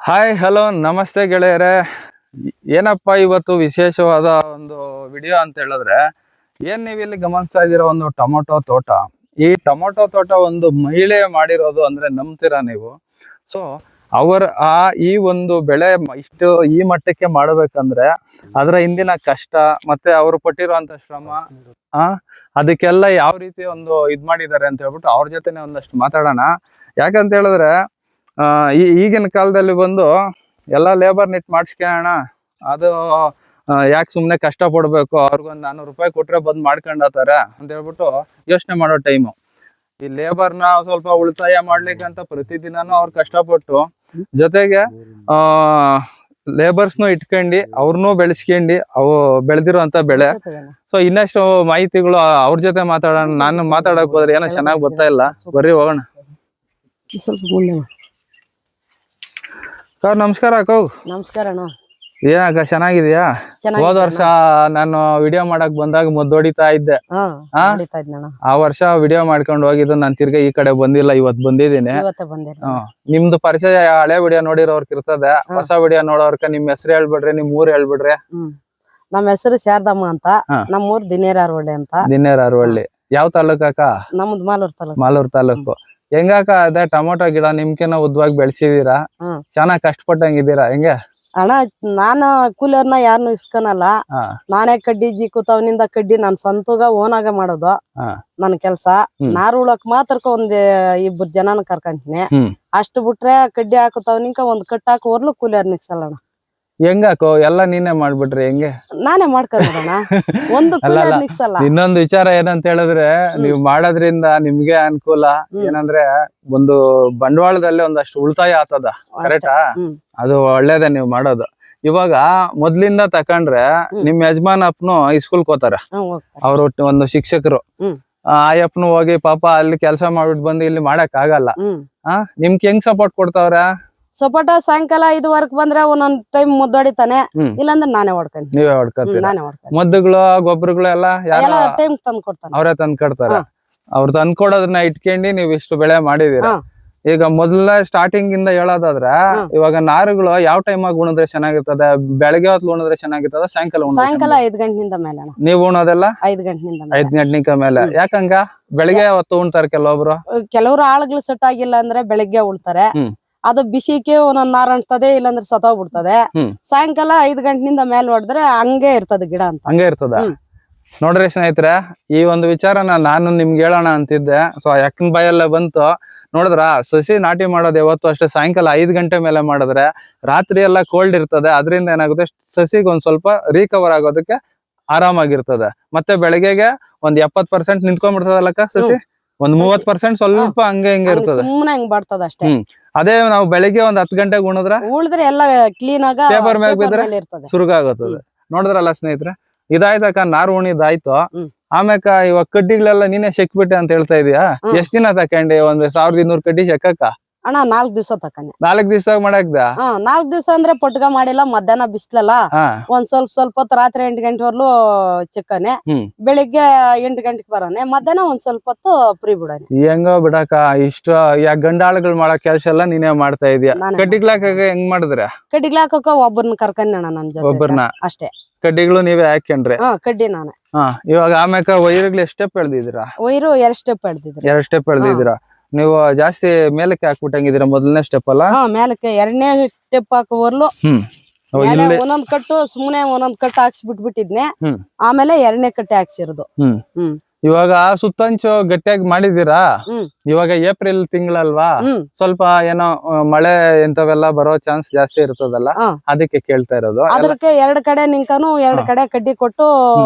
Hi hello ನಮಸ್ತೆ ಗೆಳೆಯರೇ. ಏನಪ್ಪ ಇವತ್ತು ವಿಶೇಷವಾದ ಒಂದು ವಿಡಿಯೋ ಅಂತ ಹೇಳಿದ್ರೆ, ಏನ್ ನೀವು ಇಲ್ಲಿ ಗಮನಿಸ್ತಾ ಇದ್ದೀರಾ, ಒಂದು ಟೊಮೊಟೊ ತೋಟ. ಈ ಟೊಮೊಟೊ ತೋಟ ಒಂದು ಮಹಿಳೆ ಮಾಡಿರೋದು ಅಂದ್ರೆ ನಂಬ್ತೀರಾ ನೀವು? ಸೊ ಈ ಒಂದು ಬೆಳೆ ಇಷ್ಟು ಈ ಮಟ್ಟಕ್ಕೆ ಮಾಡಬೇಕಂದ್ರೆ ಅದರ ಹಿಂದಿನ ಕಷ್ಟ ಮತ್ತೆ ಅವರು ಪಟ್ಟಿರುವಂತ ಶ್ರಮ, ಅದಕ್ಕೆಲ್ಲ ಯಾವ ರೀತಿ ಒಂದು ಇದ್ ಮಾಡಿದ್ದಾರೆ ಅಂತ ಹೇಳ್ಬಿಟ್ಟು ಅವ್ರ ಜೊತೆನೆ ಒಂದಷ್ಟು ಮಾತಾಡೋಣ. ಯಾಕಂತ ಹೇಳಿದ್ರೆ ಈಗಿನ ಕಾಲದಲ್ಲಿ ಬಂದು ಎಲ್ಲ ಲೇಬರ್ ನಿಟ್ ಮಾಡಿಸ್ಕೊಳ್ಳೋಣ, ಅದು ಯಾಕೆ ಸುಮ್ಮನೆ ಕಷ್ಟ ಪಡ್ಬೇಕು, ಅವ್ರಿಗೊಂದು 400 ರೂಪಾಯಿ ಕೊಟ್ರೆ ಬಂದು ಮಾಡ್ಕೊಂಡಾತಾರೆ ಅಂತ ಹೇಳ್ಬಿಟ್ಟು ಯೋಚನೆ ಮಾಡೋ ಟೈಮು. ಈ ಲೇಬರ್ನ ಸ್ವಲ್ಪ ಉಳಿತಾಯ ಮಾಡ್ಲಿಕ್ಕೆ ಅಂತ ಪ್ರತಿದಿನನೂ ಅವ್ರು ಕಷ್ಟಪಟ್ಟು, ಜೊತೆಗೆ ಲೇಬರ್ಸ್ನು ಇಟ್ಕೊಂಡು ಅವ್ರನ್ನೂ ಬೆಳೆಸ್ಕೊಂಡು ಅವು ಬೆಳೆದಿರುವಂತ ಬೆಳೆ. ಸೊ ಇನ್ನಷ್ಟು ಮಾಹಿತಿಗಳು ಅವ್ರ ಜೊತೆ ಮಾತಾಡೋಣ. ನಾನು ಮಾತಾಡಕ್ ಹೋದ್ರೆ ಏನೋ ಚೆನ್ನಾಗಿ ಗೊತ್ತಾ ಇಲ್ಲ, ಬರ್ರಿ ಹೋಗೋಣ. ನಮಸ್ಕಾರ ಅಕ್ಕ. ನಮಸ್ಕಾರ ಅಣ್ಣ. ಏನಕ್ಕ ಚೆನ್ನಾಗಿದ್ಯಾ? ಹೋದ ವರ್ಷ ನಾನು ವಿಡಿಯೋ ಮಾಡಕ್ ಬಂದಾಗ ಮುದ್ದೊಡಿತಾ ಇದ್ದೆ. ಆ ವರ್ಷ ವಿಡಿಯೋ ಮಾಡ್ಕೊಂಡು ಹೋಗಿದ್ದು ನಾನು ತಿರ್ಗಾ ಈ ಕಡೆ ಬಂದಿಲ್ಲ, ಇವತ್ ಬಂದಿದ್ದೀನಿ. ನಿಮ್ದು ಪರಿಚಯ ಹಳೆ ವಿಡಿಯೋ ನೋಡಿರೋರ್ಕ್ ಇರ್ತದೆ, ಹೊಸ ವಿಡಿಯೋ ನೋಡೋರ್ಕ ನಿಮ್ ಹೆಸರು ಹೇಳ್ಬಿಡ್ರಿ, ನಿಮ್ ಊರ್ ಹೇಳ್ಬಿಡ್ರಿ. ನಮ್ಮ ಹೆಸರು ಶಾರದಮ್ಮ ಅಂತ, ನಮ್ಮೂರ್ ದಿನೇರಾರವಳ್ಳಿ ಅಂತ. ದಿನೇರಾರವಳ್ಳಿ ಯಾವ ತಾಲೂಕ ಅಕ್ಕ? ನಮ್ದು ಮಾಲೂರ್ ತಾಲೂಕು. ಮಾಲೂರ್ ತಾಲೂಕು. ಹೆಂಗಾಕ ಅದೇ ಟೊಮೊಟೊ ಗಿಡ ನಿಮ್ಕಿನ ಉದ್ದವಾಗಿ ಬೆಳೆಸಿದೀರಾ, ಚೆನ್ನಾಗ್ ಕಷ್ಟಪಟ್ಟಂಗಿದ್ದೀರಾ? ಹೆಂಗೆ ಅಣ್ಣ, ನಾನ ಕೂಲರ್ನ ಯಾರನ್ನು ಇಸ್ಕನಲ್ಲ, ನಾನೇ ಕಡ್ಡಿ ಜೀಕುತ್ತವನಿಂದ ಕಡ್ಡಿ ನಾನ್ ಸ್ವಂತಗ ಓನಾಗ ಮಾಡೋದು ನನ್ ಕೆಲ್ಸ. ನಾರು ಉಳಕ್ ಮಾತ್ರ ಒಂದ್ 2 ಜನನ ಕರ್ಕಂತೀನಿ. ಅಷ್ಟು ಬಿಟ್ರೆ ಕಡ್ಡಿ ಹಾಕುತ್ತವನಿಂಕ ಒಂದ್ ಕಟ್ ಹಾಕೋರ್ಲು ಕೂಲರ್ ನಿಕ್ಸಲ್ಲಣ್ಣ. ಹೆಂಗಾಕೋ ಎಲ್ಲ ನೀನೇ ಮಾಡ್ಬಿಟ್ರಿ? ಹೆಂಗೆ ನಾನೇ ಮಾಡ್ಕೊಂಡ ಒಂದು ನಿಕ್ಸಲ್ಲ. ಇನ್ನೊಂದು ವಿಚಾರ ಏನಂತ ಹೇಳಿದ್ರೆ, ನೀವು ಮಾಡೋದ್ರಿಂದ ನಿಮ್ಗೆ ಅನುಕೂಲ ಏನಂದ್ರೆ, ಒಂದು ಬಂಡವಾಳದಲ್ಲಿ ಒಂದಷ್ಟು ಉಳಿತಾಯ ಆಗ್ತದ. ಕರೆಕ್ಟಾ? ಅದು ಒಳ್ಳೇದೇ ನೀವು ಮಾಡೋದು. ಇವಾಗ ಮೊದ್ಲಿಂದ ತಕೊಂಡ್ರೆ ನಿಮ್ ಯಜಮಾನಪ್ಪನು ಸ್ಕೂಲ್ಗೆ ಹೋತಾರ, ಅವ್ರು ಒಂದು ಶಿಕ್ಷಕರು. ಆಯಪ್ಪನು ಹೋಗಿ ಪಾಪ ಅಲ್ಲಿ ಕೆಲಸ ಮಾಡ್ಬಿಟ್ಟು ಬಂದು ಇಲ್ಲಿ ಮಾಡಕ್ ಆಗಲ್ಲ. ನಿಮ್ಗೆ ಹೆಂಗ್ ಸಪೋರ್ಟ್ ಕೊಡ್ತಾವ್ರ? ಸಪೋಟ ಸಾಯಂಕಾಲ 5 ಬಂದ್ರೆ ಒಂದೊಂದ್ ಟೈಮ್ ಮುದ್ದೊಡಿತಾನೆ, ಇಲ್ಲಾಂದ್ರೆ ನಾನೇ ಹೊಡ್ಕೊಂತೀನಿ. ನೀವೇ ಹೊಡ್ಕೊತೀರ? ಮದ್ದುಗಳು ಗೊಬ್ಬರಗಳು ಎಲ್ಲ ಟೈಮ್ ತಂದ್ ಕೊಡ್ತಾನೆ, ಅವ್ರೇ ತಂದ್ ಕೊಡ್ತಾರ. ಅವ್ರು ತಂದ್ಕೊಡೋದನ್ನ ಇಟ್ಕೊಂಡು ನೀವು ಇಷ್ಟು ಬೆಳೆ ಮಾಡಿದೀರ. ಈಗ ಮೊದಲ ಸ್ಟಾರ್ಟಿಂಗ್ ಇಂದ ಹೇಳೋದಾದ್ರೆ, ಇವಾಗ ನಾರುಗಳು ಯಾವ ಟೈಮ್ ಆಗಿ ಉಣಿದ್ರೆ ಚೆನ್ನಾಗಿರ್ತದೆ? ಬೆಳಗ್ಗೆ ಹೊತ್ತು ಉಣಿದ್ರೆ ಚೆನ್ನಾಗಿರ್ತದ, ಸಾಯಂಕಾಲ? ಸಾಯಂಕಾಲ 5 ಗಂಟೆಯಿಂದ ಮೇಲೆ. ನೀವು ಉಣೋದೆಲ್ಲ 5 ಗಂಟೆಯಿಂದ 5 ಗಂಟೆನಿಂದ ಮೇಲೆ. ಯಾಕಂಗ ಬೆಳಿಗ್ಗೆ ಹೊತ್ತು ಉಣ್ತಾರೆ ಕೆಲವರು ಆಳುಗಳು ಸೆಟ್ ಆಗಿಲ್ಲ ಅಂದ್ರೆ ಬೆಳಿಗ್ಗೆ ಉಳ್ತಾರೆ. ಅದು ಬಿಸಿಗೆ ಒಂದೊಂದ್ ನಾರ್ ಅಂಟ್ತದೆ, ಇಲ್ಲಾಂದ್ರೆ ಸತ್ತೋಗ್ಬಿಡ್ತದೆ. ಸಾಯಂಕಾಲ 5 ಗಂಟೆನಿಂದ ಮೇಲೆ ಹೊಡೆದ್ರೆ ಹಂಗೆ ಇರ್ತದೆ ಗಿಡ ಅಂತ. ಹಂಗೆ ಇರ್ತದ. ನೋಡ್ರಿ ಸ್ನೇಹಿತರೆ, ಈ ಒಂದು ವಿಚಾರನ ನಾನು ನಿಮ್ಗೆ ಹೇಳೋಣ ಅಂತಿದ್ದೆ. ಸೊ ಯಾಕನ್ ಬಾಯಲ್ಲ ಬಂತು ನೋಡಿದ್ರ, ಸಸಿ ನಾಟಿ ಮಾಡೋದು ಯಾವತ್ತು ಅಷ್ಟೇ ಸಾಯಂಕಾಲ 5 ಗಂಟೆ ಮೇಲೆ ಮಾಡಿದ್ರೆ ರಾತ್ರಿ ಎಲ್ಲ ಕೋಲ್ಡ್ ಇರ್ತದೆ. ಅದರಿಂದ ಏನಾಗುತ್ತೆ, ಸಸಿಗೆ ಒಂದ್ ಸ್ವಲ್ಪ ರಿಕವರ್ ಆಗೋದಕ್ಕೆ ಆರಾಮಾಗಿರ್ತದೆ. ಮತ್ತೆ ಬೆಳಗ್ಗೆಗೆ ಒಂದ್ 70% ನಿಂತ್ಕೊಂಡ್ಬಿಡ್ತದಲ್ಲಕ್ಕ ಸಸಿ, ಒಂದ್ 30% ಸ್ವಲ್ಪ ಹಂಗೆ ಹಿಂಗೆ ಇರ್ತದೆ, ಸುಮ್ಮನೆ ಹಂಗ್ ಬರ್ತದ ಅಷ್ಟೇ. ಅದೇ ನಾವು ಬೆಳಿಗ್ಗೆ ಒಂದ್ 10 ಗಂಟೆಗೆ ಉಳಿದ್ರೆ ಎಲ್ಲ ಕ್ಲೀನ್ ಆಗ ಪೇಪರ್ ಮ್ಯಾಗ ಬಿದ್ರೆ ಸುರುಗಾಗುತ್ತದೆ. ನೋಡಿದ್ರಲ್ಲ ಸ್ನೇಹಿತರೆ, ಇದಾಯ್ತಕ್ಕ, ನಾರು ಉಣಿದಾಯ್ತು. ಆಮ್ಯಾಕ ಇವಾಗ ಕಡ್ಡಿಗಳೆಲ್ಲ ನೀನೇ ಶೆಕ್ಬಿಟ್ಟೆ ಅಂತ ಹೇಳ್ತಾ ಇದೀಯಾ? ಎಷ್ಟ್ ದಿನ ತಕೊಂಡಿ? 1200 ಕಡ್ಡಿ ಶೆಕ್ಕಕ್ಕ? ಅಣ್ಣ 4 ದಿವಸ ತಕನೆ. 4 ದಿವಸ ಮಾಡಕ್ದ? 4 ದಿವಸ ಅಂದ್ರೆ ಪಟ್ಗ ಮಾಡಿಲ್ಲ, ಮಧ್ಯಾಹ್ನ ಬಿಸ್ಲಲ್ಲ, ಒಂದ್ ಸ್ವಲ್ಪ ಹೊತ್ತು ರಾತ್ರಿ 8 ಗಂಟೆವರ್ಲು ಚಿಕ್ಕನೆ, ಬೆಳಿಗ್ಗೆ 8 ಗಂಟೆಗೆ ಬರೋನೆ, ಮಧ್ಯಾಹ್ನ ಒಂದ್ ಸ್ವಲ್ಪ ಹೊತ್ತು ಫ್ರೀ ಬಿಡೋನೆ. ಹೆಂಗೋ ಬಿಡಕ, ಇಷ್ಟ ಗಂಡಾಳುಗಳು ಮಾಡೋ ಕೆಲಸ ಎಲ್ಲ ನೀನೇ ಮಾಡ್ತಾ ಇದೀಯ. ಕಡ್ಡಿಗ್ಲಾಕ ಹೆಂಗ್ ಮಾಡಿದ್ರೆ? ಕಡ್ಡಿಗ್ಲಾಕ ಒಬ್ಬರನ್ನ ಕರ್ಕೊಂಡ್ ಅಣ್ಣ ನನ್ ಜೊತೆ. ಒಬ್ಬರನ್ನ ಅಷ್ಟೇ. ಕಡ್ಡಿಗಳು ನೀವೇ ಹಾಕೊಂಡ್ರೆ? ಕಡ್ಡಿ ನಾನೇ. ಇವಾಗ ಆಮ್ಯಾಕ ವೈರ್ಗಳು ಎಷ್ಟು ಸ್ಟೆಪ್ ಎಳ್ದಿದ್ದೀರಾ? ವೈರು 2 ಸ್ಟೆಪ್ ಎಳ್ದಿದ್ರಿ. 2 ಸ್ಟೆಪ್ ಎಳ್ದಿದ್ದೀರಾ. ನೀವು ಜಾಸ್ತಿ ಮೇಲಕ್ಕೆ ಹಾಕ್ಬಿಟ್ಟಂಗಿದ್ದೀರಾ? ಮೊದಲನೇ ಸ್ಟೆಪ್ ಅಲ್ಲ? ಮೇಲಕ್ಕೆ 2ನೇ ಸ್ಟೆಪ್ ಹಾಕೋವರ್ಲು ಒಂದೊಂದ್ ಕಟ್ಟು ಸುಮ್ನೆ ಒಂದೊಂದ್ ಕಟ್ಟು ಹಾಕ್ಸಿ ಬಿಟ್ಬಿಟ್ಟಿದ್ನೆ. ಆಮೇಲೆ 2ನೇ ಕಟ್ಟೆ ಹಾಕ್ಸಿರೋದು. ಇವಾಗ ಸುತ್ತಂಚು ಗಟ್ಟಿಯಾಗಿ ಮಾಡಿದೀರಾ. ಇವಾಗ ಏಪ್ರಿಲ್ ತಿಂಗಳಲ್ವಾ, ಸ್ವಲ್ಪ ಏನೋ ಮಳೆ ಇಂಥವೆಲ್ಲ ಬರೋ ಚಾನ್ಸ್ ಜಾಸ್ತಿ ಇರ್ತದಲ್ಲ, ಅದಕ್ಕೆ ಕೇಳ್ತಾ ಇರೋದು. ಅದಕ್ಕೆ 2 ಕಡೆ ನಿಂಕಾನು 2 ಕಡೆ ಕಡ್ಡಿ ಕೊಟ್ಟು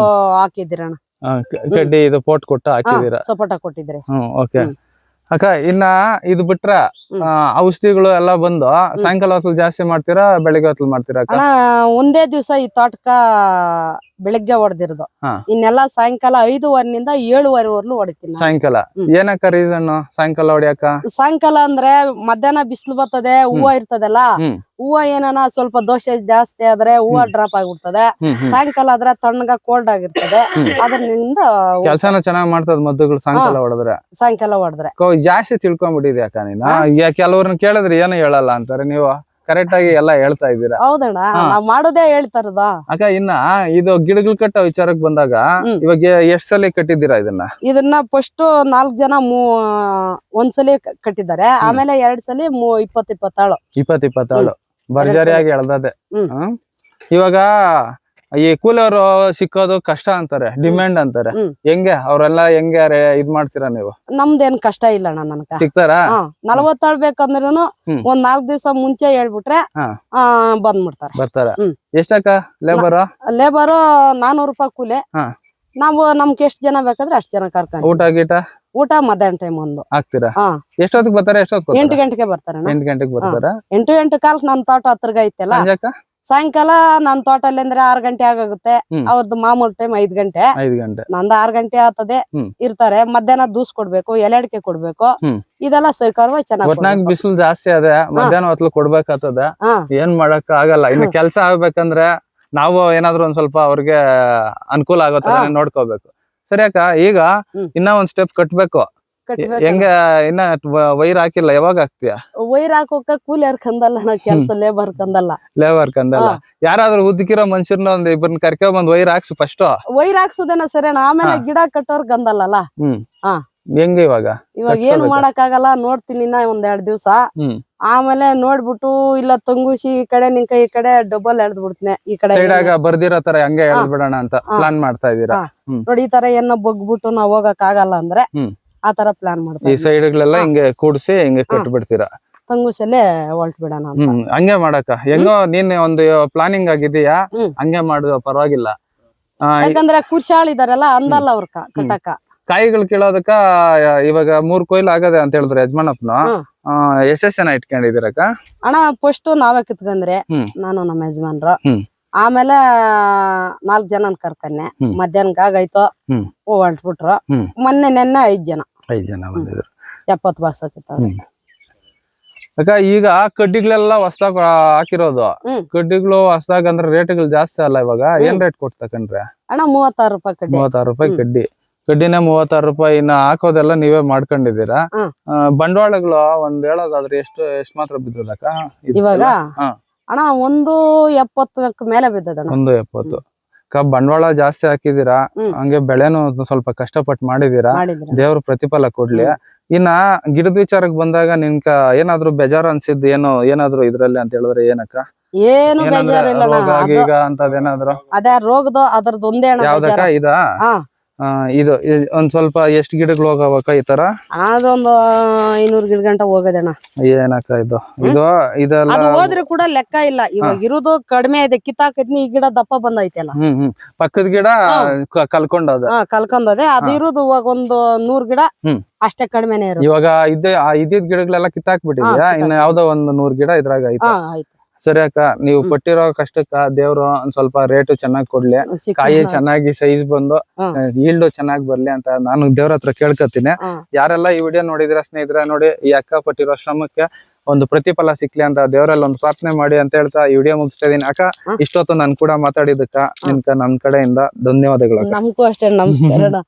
ಹಾಕಿದಿರಣ್ಣ. ಕಡ್ಡಿ ಇದು ಪೋಟ್ ಕೊಟ್ಟು ಹಾಕಿದೀರಾ, ಸಪೋಟ ಕೊಟ್ಟಿದ್ರೆ. ಓಕೆ ಅಕ್ಕ. ಇನ್ನ ಇದು ಬಿಟ್ರ ಔಷಧಿಗಳು ಎಲ್ಲ ಬಂದು ಸಾಯಂಕಾಲ ಹೊತ್ತು ಜಾಸ್ತಿ ಮಾಡ್ತೀರಾ, ಬೆಳಿಗ್ಗೆ ಹೊತ್ತು ಮಾಡ್ತೀರಾ? ಒಂದೇ ದಿವ್ಸ ಈ ತೋಟಕ ಬೆಳಿಗ್ಗೆ ಹೊಡೆದಿರೋದು, ಇನ್ನೆಲ್ಲ ಸಾಯಂಕಾಲ 5:15 7:15 ಹೊಡಿತೀನಿ. ಸಾಯಂಕಾಲ ಏನಕ್ಕ ರೀಸನ್ ಸಾಯಂಕಾಲ ಹೊಡಿಯಕ? ಸಾಯಂಕಾಲ ಅಂದ್ರೆ ಮಧ್ಯಾಹ್ನ ಬಿಸಿಲು ಬರ್ತದೆ, ಹೂವ ಇರ್ತದಲ್ಲ, ಹೂವ ಏನಾನ ಸ್ವಲ್ಪ ದೋಷ ಜಾಸ್ತಿ ಆದ್ರೆ ಹೂವ ಡ್ರಾಪ್ ಆಗ್ಬಿಡ್ತದೆ. ಸಾಯಂಕಾಲ ಆದ್ರೆ ತಣ್ಣಗ ಕೋಲ್ಡ್ ಆಗಿರ್ತದೆ, ಅದರಿಂದ ಕೆಲ್ಸನ ಚೆನ್ನಾಗ್ ಮಾಡ್ತದ ಮದ್ದುಗಳು ಸಾಯಂಕಾಲ ಹೊಡೆದ್ರೆ. ಸಾಯಂಕಾಲ ಹೊಡೆದ್ರೆ ಜಾಸ್ತಿ ತಿಳ್ಕೊಂಡ್ಬಿಟ್ಟಿದ್ಯಾಕ ನೀನು? ಕೆಲವ್ರನ್ನ ಕೇಳಿದ್ರೆ ಏನು ಹೇಳಲ್ಲ ಅಂತಾರೆ ನೀವು. ಕರೆಕ್ಟ್ ಆಗಿ ಎಲ್ಲ ಹೇಳ್ತಾ ಇದ್ದೀರಾ. ಹೌದಣ್ಣ ನಾವ್ ಮಾಡೋದೇ ಹೇಳ್ತಾರದ. ಅಕ್ಕ ಇನ್ನ ಇದು ಗಿಡಗಳು ಕಟ್ಟೋ ವಿಚಾರಕ್ಕೆ ಬಂದಾಗ ಇವಾಗ ಎಷ್ಟ್ ಸಲ ಕಟ್ಟಿದ್ದೀರಾ ಇದನ್ನ ಫಸ್ಟ್ 4 ಜನ ಒಂದ್ಸಲಿ ಕಟ್ಟಿದ್ದಾರೆ. ಆಮೇಲೆ 2 ಸಲ 20-20 ಭರ್ಜರಿಯಾಗಿ ಎಳ್ದದೆ. ಇವಾಗ ಈ ಕೂಲರ್ ಸಿಕ್ಕೋದು ಕಷ್ಟ ಅಂತಾರೆ, ಡಿಮ್ಯಾಂಡ್ ಅಂತಾರೆ. ಹೆಂಗೆ ಅವ್ರೆಲ್ಲ ಹೆಂಗೆ ಇದ್ ಮಾಡ್ತೀರಾ ನೀವು? ನಮ್ದೇನ್ ಕಷ್ಟ ಇಲ್ಲ ಅಣ್ಣ. ನನ್ಕ ಸಿಗ್ತಾರಾ? 40 ಆಳ್ ಬೇಕಂದ್ರೂ ಒಂದ್ 4 ದಿವಸ ಮುಂಚೆ ಹೇಳ್ಬಿಟ್ರೆ ಬರ್ತಾರ. ಎಷ್ಟಕ್ಕ ಲೇಬರ್? 400 ರೂಪಾಯಿ ಕೂಲಿ. ನಾವು ನಮ್ಗೆ ಎಷ್ಟ್ ಜನ ಬೇಕಾದ್ರೆ ಅಷ್ಟ್ ಜನ ಕರ್ಕೊಂಡು ಊಟ ಮಧ್ಯಾಹ್ನ ಟೈಮ್ ಒಂದು ಹಾಕ್ತೀರಾ? ಎಷ್ಟೊತ್ತಿಗೆ ಬರ್ತಾರೆ? 8 ಗಂಟೆಗೆ ಬರ್ತಾರ. 8 ಗಂಟೆಗೆ ಬರ್ತಾರ. 8 ಕಾಲಕ್ಕೆ ನಮ್ ತೋಟ ಹತ್ರಗ ಐತಲ್ಲ. ಸಾಯಂಕಾಲ ನನ್ ತೋಟಲ್ಲಿ ಅಂದ್ರೆ 6 ಗಂಟೆ ಆಗುತ್ತೆ. ಅವ್ರದ್ದು ಮಾಮೂಲಿ ಟೈಮ್ 5 ಗಂಟೆ. ನಂದು 6 ಗಂಟೆ ಆಗ್ತದೆ ಇರ್ತಾರೆ. ಮಧ್ಯಾಹ್ನ ದೂಸ್ ಕೊಡ್ಬೇಕು, ಎಲೆ ಅಡಿಕೆ ಕೊಡ್ಬೇಕು. ಇದೆಲ್ಲ ಸ್ವೀಕಾರವಾಗಿ ಚೆನ್ನಾಗಿ. ಬಿಸಿಲು ಜಾಸ್ತಿ ಅದೇ, ಮಧ್ಯಾಹ್ನ ಹೊತ್ತು ಕೊಡ್ಬೇಕಾಗ್ತದ. ಏನ್ ಮಾಡಕ್ ಆಗಲ್ಲ. ಇನ್ನು ಕೆಲ್ಸ ಆಗ್ಬೇಕಂದ್ರೆ ನಾವು ಏನಾದ್ರು ಒಂದ್ ಸ್ವಲ್ಪ ಅವ್ರಿಗೆ ಅನುಕೂಲ ಆಗೋ ತರ ನೋಡ್ಕೋಬೇಕು. ಸರಿ ಅಕ್ಕ, ಈಗ ಇನ್ನ ಒಂದ್ ಸ್ಟೆಪ್ ಕಟ್ಬೇಕು. ಹೆಂಗ ಇನ್ನ ವೈರ್ ಹಾಕಿಲ್ಲ, ಯಾವಾಗ ಹಾಕ್ತಿಯಾ? ವೈರ್ ಹಾಕೋಕ ಕೂಲಿ ಕಂದಲ್ಲ, ಕೆಲ್ಸ ಲೇಬರ್ ಕಂದಲ್ಲ. ಯಾರಾದ್ರೂ ಉದ್ದಕಿರೋ ಮನುಷ್ಯರ್ನ ಒಂದ್ ಇಬ್ಬರನ್ನ ಕರ್ಕೊಂಡ್ ಬಂದ್ ವೈರ್ ಹಾಕ್ಸು ಫಸ್ಟ್. ವೈರ್ ಹಾಕ್ಸುದೇನ ಸರಿ, ಆಮೇಲೆ ಗಿಡ ಕಟ್ಟೋರ್ ಗಂದಲ್ಲ. ಹೆಂಗ ಇವಾಗ ಏನ್ ಮಾಡಕ್ ಆಗಲ್ಲ. ನೋಡ್ತೀನಿ ಇನ್ನ ಒಂದ್ 2 ದಿವ್ಸ. ಆಮೇಲೆ ನೋಡ್ಬಿಟ್ಟು ಇಲ್ಲ ತಂಗುಸಿ ಈ ಕಡೆ ನಿಂಕ ಈ ಕಡೆ ಡಬಲ್ ಎಳ್ದ್ ಬಿಡ್ತೀನಿ. ಈ ಕಡೆ ಬರ್ದಿರೋ ತರ ಹಂಗೆ ಎಳ್ದ್ ಬಿಡೋಣ ಅಂತ ಪ್ಲಾನ್ ಮಾಡ್ತಾ ಇದೀರಾ? ನೋಡಿ ಈ ತರ ಏನ ಬಗ್ಬಿಟ್ಟು ನಾವ್ ಹೋಗಕ್ ಆಗಲ್ಲ ಅಂದ್ರೆ ಆ ತರ ಪ್ಲಾನ್ ಮಾಡ್ತೀವಿ. ಈ ಸೈಡ್ಗಳೆಲ್ಲ ಹಿಂಗೆ ಕೂಡ್ಸಿ ಹಿಂಗೆ ಕಟ್ಬಿಡ್ತೀರಾ? ತಂಗುಸಲ್ಲೇ ಹೊಲ್ಟ್ ಬಿಡೋಣ ಅಂತ. ಹಂಗೆ ಮಾಡಕ ಹೆಂಗೋ ನೀನ್ ಒಂದು ಪ್ಲಾನಿಂಗ್ ಆಗಿದೀಯಾ, ಹಂಗೆ ಮಾಡುವ ಪರವಾಗಿಲ್ಲ. ಯಾಕಂದ್ರೆ ಕುರ್ಶಾಳ್ ಇದಾರಲ್ಲ ಅಂದಲ್ಲ ಅವ್ರ ಕಟ್ಟಕ. ಕಾಯಿಗಳು ಕೀಳೋದಕ್ಕ ಇವಾಗ 3 ಕೊಯ್ಲು ಆಗದೆ ಅಂತ ಹೇಳಿದ್ರು ಯಜಮಾನಪ್ಪನ. ಎಷ್ಟೆಷ್ಟು ಜನ ಇಟ್ಕೊಂಡಿದ್ದೀರಕ್ಕ? ಅಣ್ಣ ಫಸ್ಟ್ ನಾವೇ ಕಿತ್ಕೊಂಡ್ರೆ, ನಾನು ನಮ್ಮ ಯಜಮಾನ್ರು. ಆಮೇಲೆ 4 ಜನ ಕರ್ಕನ್ನೆ. ಮಧ್ಯಾಹ್ನಕ್ ಆಗೈತೋ ಹೊಲ್ಟ್ಬಿಟ್ರು. ನೆನ್ನೆ 5 ಜನ ಬಂದಿದ್ರು. 70 ಬಾಕ್ಸ್ ಹಾಕಿರ್ತಾವ. ಅಕ್ಕ ಈಗ ಕಡ್ಡಿಗಳೆಲ್ಲ ಹೊಸದಾಗ ಹಾಕಿರೋದು. ಕಡ್ಡಿಗಳು ಹೊಸದಾಗ ಅಂದ್ರೆ ರೇಟ್ಗಳು ಜಾಸ್ತಿ ಅಲ್ಲ ಇವಾಗ? ಏನ್ ರೇಟ್ ಕೊಡ್ತಕಂಡ್ರೆ? ಅಣ್ಣ 36 ರೂಪಾಯಿ ಕಡ್ಡಿ. 36 ರೂಪಾಯಿ ಕಡ್ಡಿ. ಕಡ್ಡಿನೇ 36 ರೂಪಾಯಿ. ಇನ್ನ ಹಾಕೋದೆಲ್ಲ ನೀವೇ ಮಾಡ್ಕೊಂಡಿದ್ದೀರಾ? ಬಂಡವಾಳಗಳು ಒಂದ್ ಹೇಳೋದಾದ್ರೆ ಎಷ್ಟು ಮಾತ್ರ ಬಿದ್ದದಕ್ಕ ಇವಾಗ? ಅಣ್ಣ 170 ಮೇಲೆ ಬಿದ್ದದ. 170. ಬಂಡವಾಳ ಜಾಸ್ತಿ ಹಾಕಿದೀರಾ, ಹಂಗೆ ಬೆಳೆನು ಸ್ವಲ್ಪ ಕಷ್ಟಪಟ್ಟು ಮಾಡಿದೀರಾ. ದೇವ್ರ ಪ್ರತಿಫಲ ಕೊಡ್ಲಿ. ಇನ್ನ ಗಿಡದ ವಿಚಾರಕ್ಕೆ ಬಂದಾಗ ನಿನ್ಕ ಏನಾದ್ರು ಬೇಜಾರು ಅನ್ಸಿದ್ ಏನಾದ್ರು ಇದ್ರಲ್ಲಿ ಅಂತ ಹೇಳಿದ್ರೆ ಏನಕ್ಕ? ಏನು ಈಗ ಅಂತದೇನಾದ್ರು? ಅದೇ ರೋಗದ ಅದ್ರದ್ದು ಒಂದೇ. ಯಾವ್ದಕ್ಕ ಇದಾ? ಇದು ಒಂದ್ ಸ್ವಲ್ಪ ಎಷ್ಟು ಗಿಡಗಳು ಹೋಗಬೇಕ ಈ ತರ? ಅದೊಂದು 500 ಗಿಡ ಗಂಟ ಹೋಗದಣ್ಣ. ಏನಕ್ಕ ಇದೆಲ್ಲ ಹೋದ್ರೆ ಕೂಡ ಲೆಕ್ಕ ಇಲ್ಲ. ಇವಾಗ ಇರೋದು ಕಡಿಮೆ ಇದೆ. ಕಿತ್ತಾಕೈತಿ, ಈ ಗಿಡ ದಪ್ಪ ಬಂದೈತಲ್ಲ. ಪಕ್ಕದ ಗಿಡ ಕಲ್ಕೊಂಡದೆ. ಅದು ಇರೋದು ಇವಾಗ ಒಂದು 100 ಗಿಡ ಅಷ್ಟೇ, ಕಡಿಮೆನೆ ಇರೋದು. ಇವಾಗ ಇದ್ದಿದ್ ಗಿಡಗಳೆಲ್ಲ ಕಿತ್ತಾಕ್ಬಿಟ್ಟಿದ್ಯಾ? ಇನ್ನು ಯಾವ್ದೋ ಒಂದು 100 ಗಿಡ ಇದ್ರಾಗ ಐತೆ. ಸರಿ ಅಕ್ಕ, ನೀವು ಪಟ್ಟಿರೋ ಕಷ್ಟಕ್ಕ ದೇವ್ರು ಒಂದ್ ಸ್ವಲ್ಪ ರೇಟ್ ಚೆನ್ನಾಗಿ ಕೊಡ್ಲಿ, ಕಾಯಿ ಚೆನ್ನಾಗಿ ಸೈಜ್ ಬಂದು ಈಲ್ಡ್ ಚೆನ್ನಾಗಿ ಬರ್ಲಿ ಅಂತ ನಾನು ದೇವ್ರ ಹತ್ರ ಕೇಳ್ಕೊತೀನಿ. ಯಾರೆಲ್ಲ ಈ ವಿಡಿಯೋ ನೋಡಿದ್ರ ಸ್ನೇಹಿತರೆ, ನೋಡಿ ಈ ಅಕ್ಕ ಪಟ್ಟಿರೋ ಶ್ರಮಕ್ಕೆ ಒಂದು ಪ್ರತಿಫಲ ಸಿಕ್ಲಿ ಅಂತ ದೇವರಲ್ಲಿ ಒಂದು ಪ್ರಾರ್ಥನೆ ಮಾಡಿ ಅಂತ ಹೇಳ್ತಾ ಈ ವಿಡಿಯೋ ಮುಗಿಸ್ತಾ ಇದೀನಿ. ಅಕ್ಕ, ಇಷ್ಟೊತ್ತು ನನ್ ಕೂಡ ಮಾತಾಡಿದಕ್ಕ ನಿಮ್ಗೆ ನಮ್ ಕಡೆಯಿಂದ ಧನ್ಯವಾದಗಳು. ನಮಗೂ ಅಷ್ಟೇ, ನಮಸ್ಕಾರ.